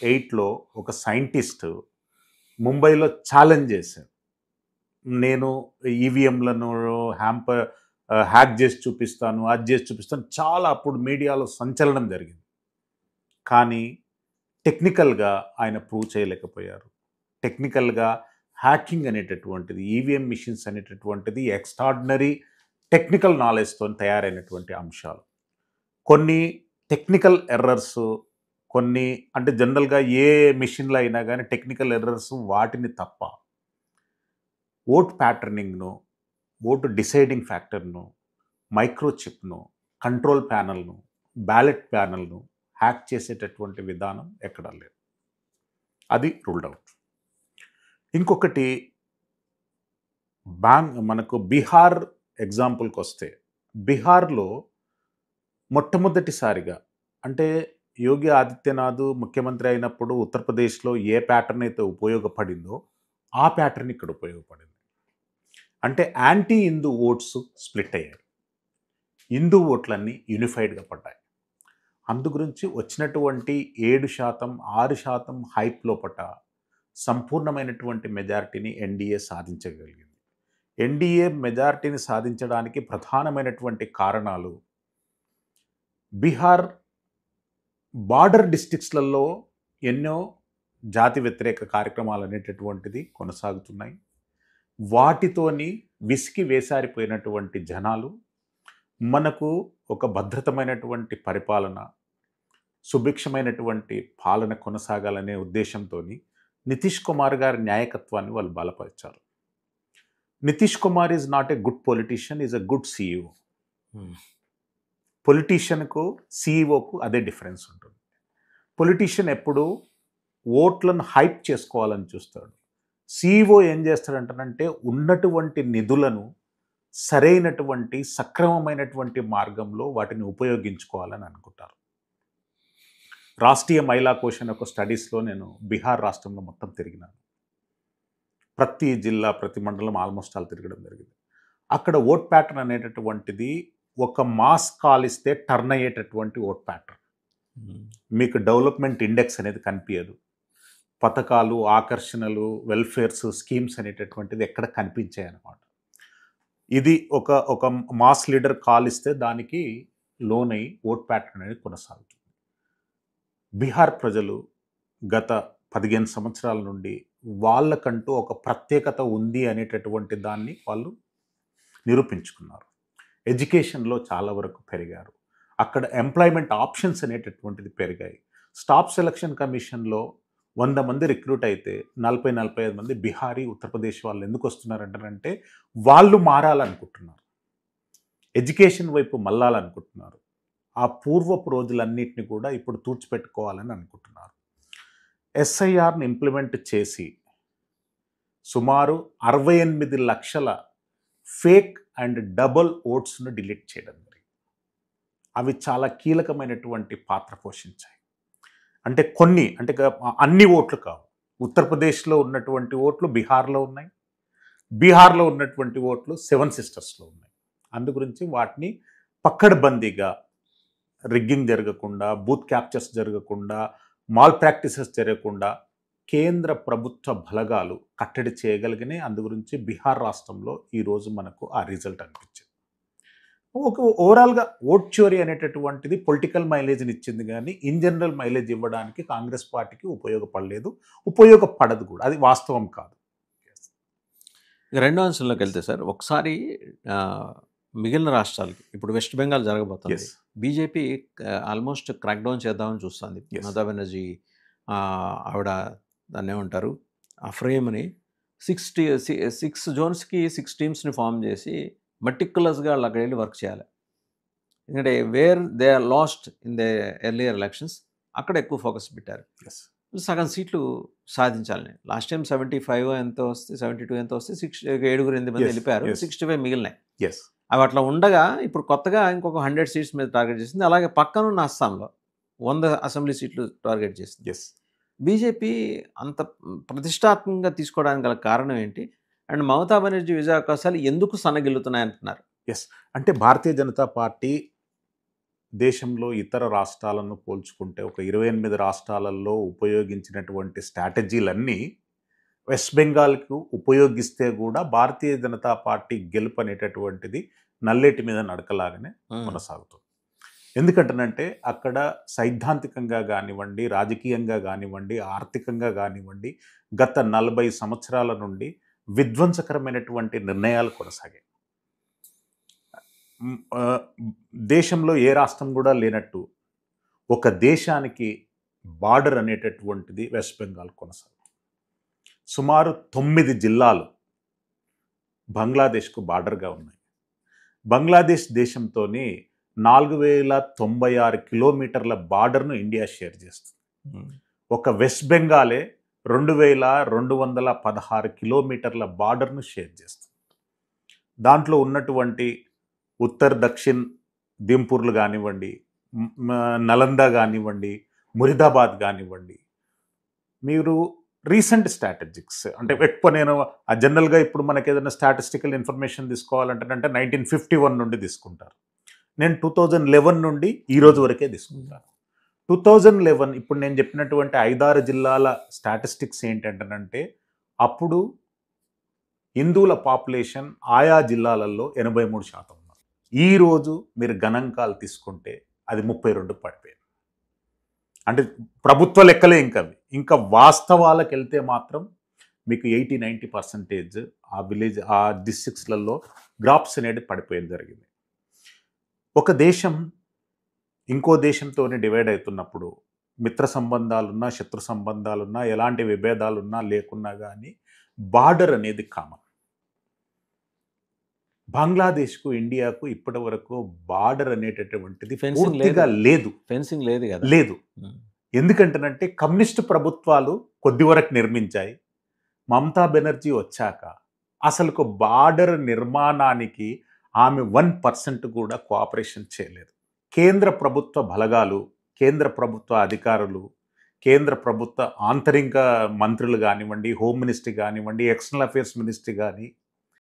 2008లో ఒక సైంటిస్ట్ ముంబైలో ఛాలెంజ్ చేశారు. నేను ఈవీఎంలను హ్యాక్ చేసి చూపిస్తాను, అది చేసి చూపిస్తాను. చాలా అప్పుడు మీడియాలో సంచలనం జరిగింది. కానీ టెక్నికల్‌గా ఆయన ప్రూవ్ చేయలేకపోయారు. టెక్నికల్‌గా హ్యాకింగ్ అనేటటువంటిది, ఈవీఎం మిషన్స్ అనేటటువంటిది ఎక్స్ట్రార్డినరీ టెక్నికల్ నాలెడ్జ్‌తోని తయారైనటువంటి అంశాలు. కొన్ని టెక్నికల్ ఎర్రర్స్, కొన్ని అంటే జనరల్‌గా ఏ మెషిన్‌లో అయినా గాని టెక్నికల్ ఎర్రర్స్ వాటిని తప్ప, ఓట్ ప్యాటర్నింగ్‌ను, ఓటు డిసైడింగ్ ఫ్యాక్టర్‌ను, మైక్రోచిప్‌ను, కంట్రోల్ ప్యానెల్‌ను, బ్యాలెట్ ప్యానెల్‌ను హ్యాక్ చేసేటటువంటి విధానం ఎక్కడా లేదు. అది రూల్డ్ ఔట్. ఇంకొకటి మనకు బీహార్ ఎగ్జాంపుల్‌కొస్తే, బీహార్‌లో మొట్టమొదటిసారిగా అంటే యోగి ఆదిత్యనాథ్ ముఖ్యమంత్రి అయినప్పుడు ఉత్తరప్రదేశ్‌లో ఏ ప్యాటర్న్ అయితే ఉపయోగపడిందో, ఆ ప్యాటర్న్ ఇక్కడ ఉపయోగపడింది. అంటే యాంటీ హిందూ ఓట్స్ స్ప్లిట్ అయ్యాయి. హిందూ ఓట్లన్నీ యూనిఫైడ్‌గా పడ్డాయి. అందు గురించి వచ్చినటువంటి 7%, 6% హైప్ లోపట సంపూర్ణమైనటువంటి మెజారిటీని ఎన్డీఏ సాధించగలిగింది. ఎన్డీఏ మెజారిటీని సాధించడానికి ప్రధానమైనటువంటి కారణాలు బీహార్ బార్డర్ డిస్ట్రిక్ట్స్‌లలో ఎన్నో జాతి వ్యతిరేక కార్యక్రమాలు అనేటటువంటిది కొనసాగుతున్నాయి. వాటితోని విసికి వేసారిపోయినటువంటి జనాలు మనకు ఒక భద్రతమైనటువంటి పరిపాలన, సుభిక్షమైనటువంటి పాలన కొనసాగాలనే ఉద్దేశంతోని నితీష్ కుమార్ గారి నాయకత్వాన్ని వాళ్ళు బలపరిచారు. Nitish Kumar is not a good politician, is a good CEO. పొలిటీషియన్‌కు, సీఈఓకు అదే డిఫరెన్స్ ఉంటుంది. పొలిటీషియన్ ఎప్పుడూ ఓట్లను హైప్ చేసుకోవాలని చూస్తాడు. సీఈఓ ఏం చేస్తాడంటనంటే ఉన్నటువంటి నిధులను సరైనటువంటి, సక్రమమైనటువంటి మార్గంలో వాటిని ఉపయోగించుకోవాలని అనుకుంటారు. రాష్ట్రీయ మహిళా కోశన్ యొక్క స్టడీస్‌లో నేను బీహార్ రాష్ట్రంలో మొత్తం తిరిగినాను. ప్రతి జిల్లా, ప్రతి మండలం ఆల్మోస్ట్ ఆల్ తిరగడం జరిగింది. అక్కడ ఓట్ ప్యాటర్న్ అనేటటువంటిది ఒక మాస్ కాల్ ఇస్తే టర్న్ అయ్యేటటువంటి ఓట్ ప్యాటర్న్. మీకు డెవలప్మెంట్ ఇండెక్స్ అనేది కనిపియదు. పథకాలు, ఆకర్షణలు, వెల్ఫేర్స్, స్కీమ్స్ అనేటటువంటిది ఎక్కడ కనిపించాయన్నమాట. ఇది ఒక మాస్ లీడర్ కాల్ ఇస్తే దానికి లోనై ఓట్ ప్యాటర్న్ అనేది కొనసాగుతుంది. బీహార్ ప్రజలు గత 15 సంవత్సరాల నుండి వాళ్ళకంటూ ఒక ప్రత్యేకత ఉంది అనేటటువంటి దాన్ని వాళ్ళు నిరూపించుకున్నారు. ఎడ్యుకేషన్‌లో చాలా వరకు పెరిగారు. అక్కడ ఎంప్లాయ్‌మెంట్ ఆప్షన్స్ అనేటటువంటిది పెరిగాయి. స్టాఫ్ సెలక్షన్ కమిషన్‌లో 100 మంది రిక్రూట్ అయితే 40, 45 మంది బిహారీ, ఉత్తరప్రదేశ్ వాళ్ళు ఎందుకు వస్తున్నారంటారంటే వాళ్ళు మారాలనుకుంటున్నారు. ఎడ్యుకేషన్ వైపు మళ్ళాలనుకుంటున్నారు. ఆ పూర్వపు రోజులన్నిటిని కూడా ఇప్పుడు తుడిచిపెట్టుకోవాలని అనుకుంటున్నారు. ఎస్ఐఆర్‌ని ఇంప్లిమెంట్ చేసి సుమారు 68 లక్షల ఫేక్ అండ్ డబుల్ ఓట్స్‌ను డిలీట్ చేయడం జరిగింది. అవి చాలా కీలకమైనటువంటి పాత్ర పోషించాయి. అంటే కొన్ని అంటే అన్ని ఓట్లు కావు. ఉత్తరప్రదేశ్‌లో ఉన్నటువంటి ఓట్లు బీహార్‌లో ఉన్నాయి. బీహార్‌లో ఉన్నటువంటి ఓట్లు 7 సిస్టర్స్‌లో ఉన్నాయి. అందు గురించి వాటిని పక్కడబందీగా రిగ్గింగ్ జరగకుండా, బూత్ క్యాప్చర్స్ జరగకుండా, మాల్ ప్రాక్టీసెస్ జరగకుండా కేంద్ర ప్రభుత్వ బలగాలు కట్టడి చేయగలిగినాయి. అందు గురించి బీహార్ రాష్ట్రంలో ఈరోజు మనకు ఆ రిజల్ట్ అనిపించింది. ఒక ఓవరాల్‌గా ఓట్ చోరీ అనేటటువంటిది పొలిటికల్ మైలేజ్‌ని ఇచ్చింది గానీ, ఇన్ జనరల్ మైలేజ్ ఇవ్వడానికి కాంగ్రెస్ పార్టీకి ఉపయోగపడలేదు. ఉపయోగపడదు కూడా. అది వాస్తవం కాదు. ఇక రెండో అంశంలోకి వెళ్తే సార్, ఒకసారి మిగిలిన రాష్ట్రాలకి ఇప్పుడు వెస్ట్ బెంగాల్ జరగబోతుంది. Yes. BJP almost crack down చేద్దామని చూస్తుంది. Yes. మమతా బెనర్జీ ఆవిడ దాన్ని ఏమంటారు, ఆ ఫ్రేమ్ని 6 జోన్స్కి 6 టీమ్స్ని ఫామ్ చేసి మటిక్యులస్గా వాళ్ళు అక్కడ వెళ్ళి వర్క్ చేయాలి. ఎందుకంటే where they are lost in the earlier elections అక్కడ ఎక్కువ ఫోకస్ పెట్టారు. Yes. సగం సీట్లు సాధించాలని. లాస్ట్ టైం 75 ఎంతో వస్తే, 72 ఎంతో వస్తే 7, 8 మంది Yes, వెళ్ళిపోయారు. yes. 65 మిగిలినాయి. Yes. అవి అట్లా ఉండగా ఇప్పుడు కొత్తగా ఇంకొక 100 సీట్స్ మీద టార్గెట్ చేసింది. అలాగే పక్కనున్న అస్సాంలో 100 అసెంబ్లీ సీట్లు టార్గెట్ చేసింది. Yes. బీజేపీ అంత ప్రతిష్టాత్మకంగా తీసుకోవడానికి గల కారణం ఏంటి? అండ్ మమతా బెనర్జీ విజయ అవకాశాలు ఎందుకు సన్నగిల్లుతున్నాయంటున్నారు? అంటే భారతీయ జనతా పార్టీ దేశంలో ఇతర రాష్ట్రాలను పోల్చుకుంటే ఒక 28 రాష్ట్రాలలో ఉపయోగించినటువంటి స్ట్రాటజీలన్నీ వెస్ట్ బెంగాల్కు ఉపయోగిస్తే కూడా భారతీయ జనతా పార్టీ గెలుపు అనేటటువంటిది నల్లేటి మీద నడకలాగానే కొనసాగుతుంది. ఎందుకంటేనంటే అక్కడ సైద్ధాంతికంగా కానివ్వండి, రాజకీయంగా కానివ్వండి, ఆర్థికంగా కానివ్వండి, గత 40 సంవత్సరాల నుండి విధ్వంసకరమైనటువంటి నిర్ణయాలు కొనసాగాయి. దేశంలో ఏ రాష్ట్రం కూడా లేనట్టు ఒక దేశానికి బార్డర్ అనేటటువంటిది వెస్ట్ బెంగాల్ కొనసాగుతుంది. సుమారు 9 జిల్లాలు బంగ్లాదేశ్కు బార్డర్గా ఉన్నాయి. బంగ్లాదేశ్ దేశంతోని 4096 కిలోమీటర్ల బార్డర్ను ఇండియా షేర్ చేస్తుంది. ఒక వెస్ట్ బెంగాలే 2216 కిలోమీటర్ల బార్డర్ను షేర్ చేస్తుంది. దాంట్లో ఉన్నటువంటి ఉత్తర్ దక్షిణ్ దింపూర్లు కానివ్వండి, నలంద కానివ్వండి, మురిదాబాద్ కానివ్వండి, మీరు రీసెంట్ స్ట్రాటజిక్స్ అంటే ఎక్కువ నేను జనరల్గా ఇప్పుడు మనకి ఏదైనా స్టాటిస్టికల్ ఇన్ఫర్మేషన్ తీసుకోవాలంటే 1951 నుండి తీసుకుంటారు. నేను 2011 నుండి ఈ రోజు వరకే తీసుకుంటాను. 2011 ఇప్పుడు నేను చెప్పినటువంటి 5-6 జిల్లాల స్టాటిస్టిక్స్ ఏంటంటే అప్పుడు హిందువుల పాపులేషన్ ఆయా జిల్లాలలో 83% ఉన్నారు. ఈరోజు మీరు గణాంకాలు తీసుకుంటే అది 32 పడిపోయింది. అంటే ప్రభుత్వ లెక్కలే ఇంకా వాస్తవాలకు వెళ్తే మాత్రం మీకు 80-90% ఆ విలేజ్ ఆ డిస్ట్రిక్ట్స్లలో గ్రాప్స్ అనేది పడిపోయేది జరిగింది. ఒక దేశం ఇంకో దేశంతోనే డివైడ్ అవుతున్నప్పుడు మిత్ర సంబంధాలున్నా, శత్రు సంబంధాలున్నా, ఎలాంటి విభేదాలున్నా లేకున్నా కానీ బార్డర్ అనేది కామన్. బంగ్లాదేశ్కు ఇండియాకు ఇప్పటి వరకు బార్డర్ అనేటటువంటిది పూర్తిగా లేదు. ఫెన్సింగ్ లేదు కదా, లేదు. ఎందుకంటేనంటే కమ్యూనిస్టు ప్రభుత్వాలు కొద్ది వరకు నిర్మించాయి. మమతా బెనర్జీ వచ్చాక అసలుకు బార్డర్ నిర్మాణానికి ఆమె 1% కూడా కోఆపరేషన్ చేయలేదు. కేంద్ర ప్రభుత్వ బలగాలు, కేంద్ర ప్రభుత్వ అధికారులు, కేంద్ర ప్రభుత్వ ఆంతరిక మంత్రులు కానివ్వండి, హోమ్ మినిస్ట్రీ కానివ్వండి, ఎక్స్టర్నల్ అఫేర్స్ మినిస్ట్రీ కానీ